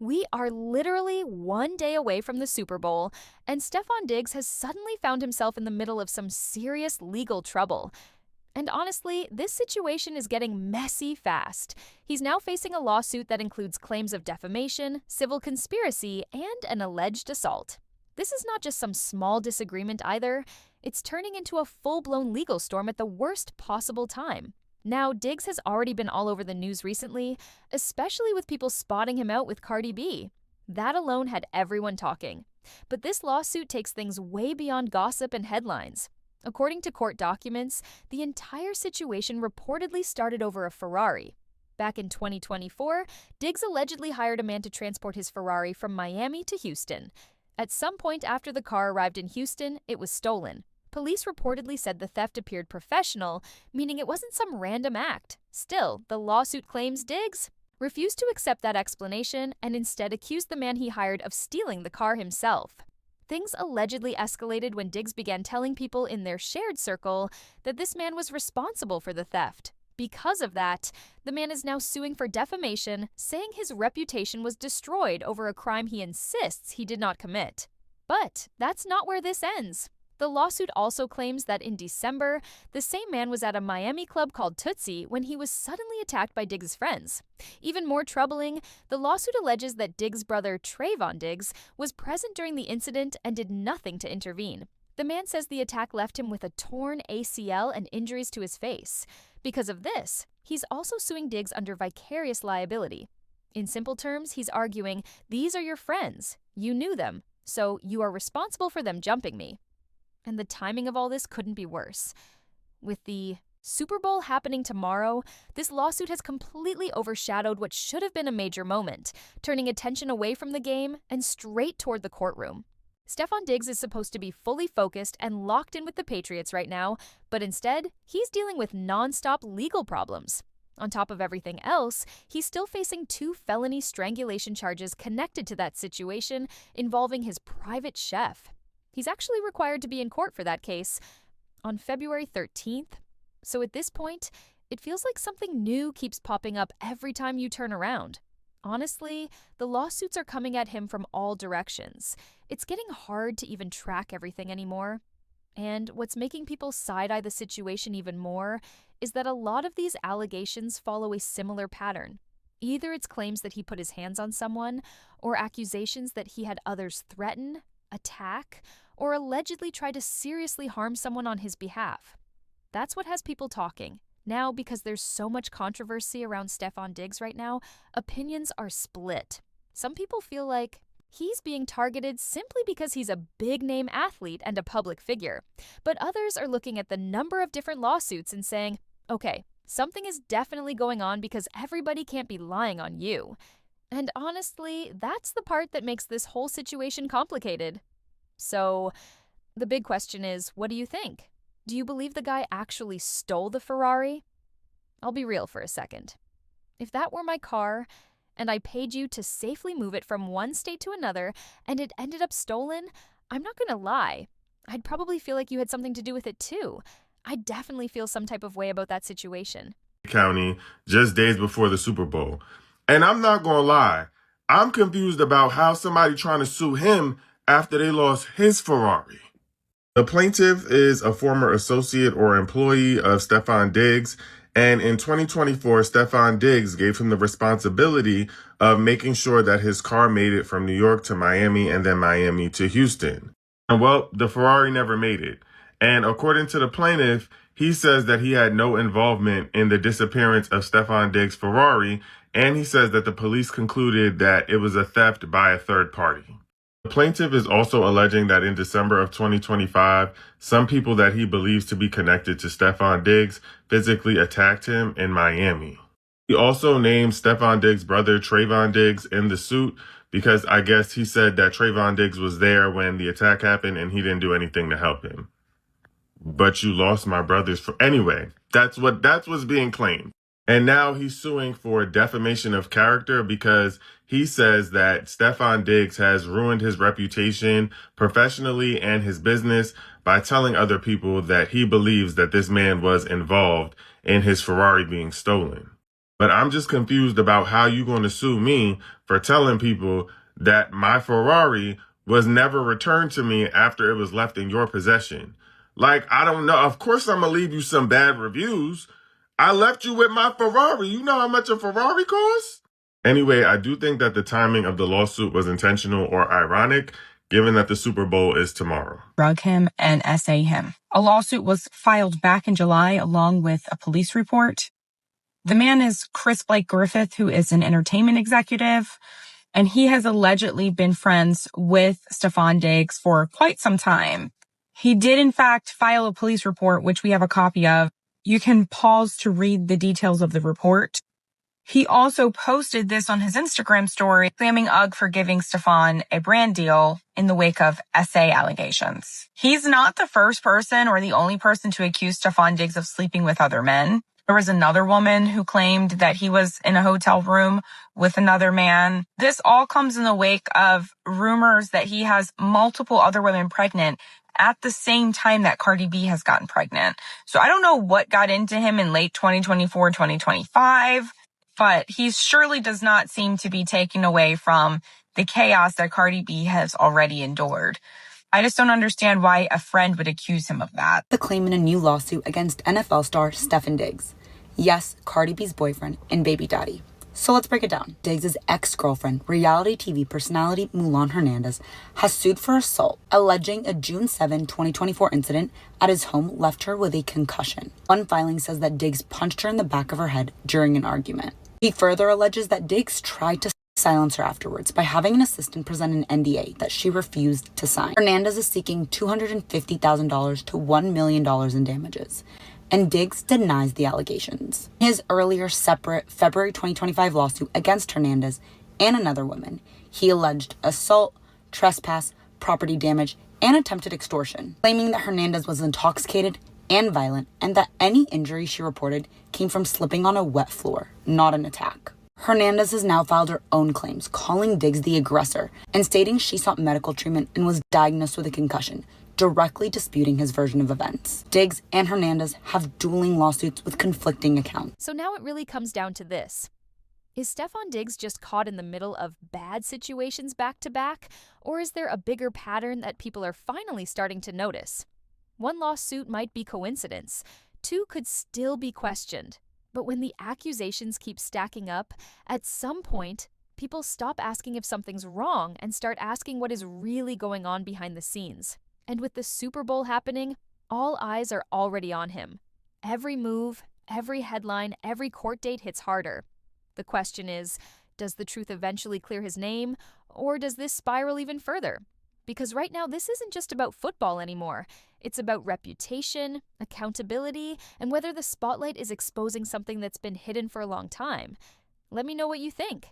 We are literally one day away from the Super Bowl, and Stefon Diggs has suddenly found himself in the middle of some serious legal trouble. And honestly, this situation is getting messy fast. He's now facing a lawsuit that includes claims of defamation, civil conspiracy, and an alleged assault. This is not just some small disagreement either, it's turning into a full-blown legal storm at the worst possible time. Now, Diggs has already been all over the news recently, especially with people spotting him out with Cardi B. That alone had everyone talking. But this lawsuit takes things way beyond gossip and headlines. According to court documents, the entire situation reportedly started over a Ferrari. Back in 2024, Diggs allegedly hired a man to transport his Ferrari from Miami to Houston. At some point after the car arrived in Houston, it was stolen. Police reportedly said the theft appeared professional, meaning it wasn't some random act. Still, the lawsuit claims Diggs refused to accept that explanation and instead accused the man he hired of stealing the car himself. Things allegedly escalated when Diggs began telling people in their shared circle that this man was responsible for the theft. Because of that, the man is now suing for defamation, saying his reputation was destroyed over a crime he insists he did not commit. But that's not where this ends. The lawsuit also claims that in December, the same man was at a Miami club called Tootsie when he was suddenly attacked by Diggs' friends. Even more troubling, the lawsuit alleges that Diggs' brother Trayvon Diggs was present during the incident and did nothing to intervene. The man says the attack left him with a torn ACL and injuries to his face. Because of this, he's also suing Diggs under vicarious liability. In simple terms, he's arguing, these are your friends, you knew them, so you are responsible for them jumping me. And the timing of all this couldn't be worse. With the Super Bowl happening tomorrow, this lawsuit has completely overshadowed what should have been a major moment, turning attention away from the game and straight toward the courtroom. Stefon Diggs is supposed to be fully focused and locked in with the Patriots right now, but instead, he's dealing with non-stop legal problems. On top of everything else, he's still facing 2 felony strangulation charges connected to that situation involving his private chef. He's actually required to be in court for that case on February 13th. So at this point, it feels like something new keeps popping up every time you turn around. Honestly, the lawsuits are coming at him from all directions. It's getting hard to even track everything anymore. And what's making people side-eye the situation even more is that a lot of these allegations follow a similar pattern. Either it's claims that he put his hands on someone, or accusations that he had others threaten, attack, or allegedly try to seriously harm someone on his behalf. That's what has people talking. Now, because there's so much controversy around Stefon Diggs right now, opinions are split. Some people feel like he's being targeted simply because he's a big-name athlete and a public figure. But others are looking at the number of different lawsuits and saying, okay, something is definitely going on because everybody can't be lying on you. And honestly, that's the part that makes this whole situation complicated. So, the big question is, what do you think? Do you believe the guy actually stole the Ferrari? I'll be real for a second. If that were my car, and I paid you to safely move it from one state to another, and it ended up stolen, I'm not gonna lie. I'd probably feel like you had something to do with it too. I'd definitely feel some type of way about that situation. County just days before the Super Bowl. And I'm not going to lie, I'm confused about how somebody trying to sue him after they lost his Ferrari. The plaintiff is a former associate or employee of Stefon Diggs, and in 2024, Stefon Diggs gave him the responsibility of making sure that his car made it from New York to Miami and then Miami to Houston. And well, the Ferrari never made it. And according to the plaintiff, he says that he had no involvement in the disappearance of Stefon Diggs' Ferrari, and he says that the police concluded that it was a theft by a third party. The plaintiff is also alleging that in December of 2025, some people that he believes to be connected to Stefon Diggs physically attacked him in Miami. He also named Stefon Diggs' brother Trayvon Diggs in the suit because I guess he said that Trayvon Diggs was there when the attack happened and he didn't do anything to help him. But you lost my brother's anyway, that's what's being claimed. And now he's suing for defamation of character because he says that Stefon Diggs has ruined his reputation professionally and his business by telling other people that he believes that this man was involved in his Ferrari being stolen. But I'm just confused about how you're going to sue me for telling people that my Ferrari was never returned to me after it was left in your possession. Like, I don't know. Of course, I'm going to leave you some bad reviews. I left you with my Ferrari. You know how much a Ferrari costs? Anyway, I do think that the timing of the lawsuit was intentional or ironic, given that the Super Bowl is tomorrow. Drug him and essay him. A lawsuit was filed back in July along with a police report. The man is Chris Blake Griffith, who is an entertainment executive, and he has allegedly been friends with Stefon Diggs for quite some time. He did, in fact, file a police report, which we have a copy of. You can pause to read the details of the report. He also posted this on his Instagram story, slamming UGG for giving Stefon a brand deal in the wake of SA allegations. He's not the first person or the only person to accuse Stefon Diggs of sleeping with other men. There was another woman who claimed that he was in a hotel room with another man. This all comes in the wake of rumors that he has multiple other women pregnant at the same time that Cardi B has gotten pregnant. So I don't know what got into him in late 2024, 2025. But he surely does not seem to be taken away from the chaos that Cardi B has already endured. I just don't understand why a friend would accuse him of that. The claim in a new lawsuit against NFL star Stefon Diggs. Yes, Cardi B's boyfriend and baby daddy. So let's break it down. Diggs' ex-girlfriend, reality TV personality Mulan Hernandez, has sued for assault, alleging a June 7, 2024 incident at his home left her with a concussion. One filing says that Diggs punched her in the back of her head during an argument. He further alleges that Diggs tried to silence her afterwards by having an assistant present an NDA that she refused to sign. Hernandez is seeking $250,000 to $1 million in damages, and Diggs denies the allegations. His earlier separate February 2025 lawsuit against Hernandez and another woman, he alleged assault, trespass, property damage, and attempted extortion, claiming that Hernandez was intoxicated and violent, and that any injury she reported came from slipping on a wet floor, not an attack. Hernandez has now filed her own claims, calling Diggs the aggressor and stating she sought medical treatment and was diagnosed with a concussion, directly disputing his version of events. Diggs and Hernandez have dueling lawsuits with conflicting accounts. So now it really comes down to this. Is Stefon Diggs just caught in the middle of bad situations back to back, or is there a bigger pattern that people are finally starting to notice? One lawsuit might be coincidence. Two could still be questioned. But when the accusations keep stacking up, at some point, people stop asking if something's wrong and start asking what is really going on behind the scenes. And with the Super Bowl happening, all eyes are already on him. Every move, every headline, every court date hits harder. The question is, does the truth eventually clear his name, or does this spiral even further? Because right now, this isn't just about football anymore. It's about reputation, accountability, and whether the spotlight is exposing something that's been hidden for a long time. Let me know what you think.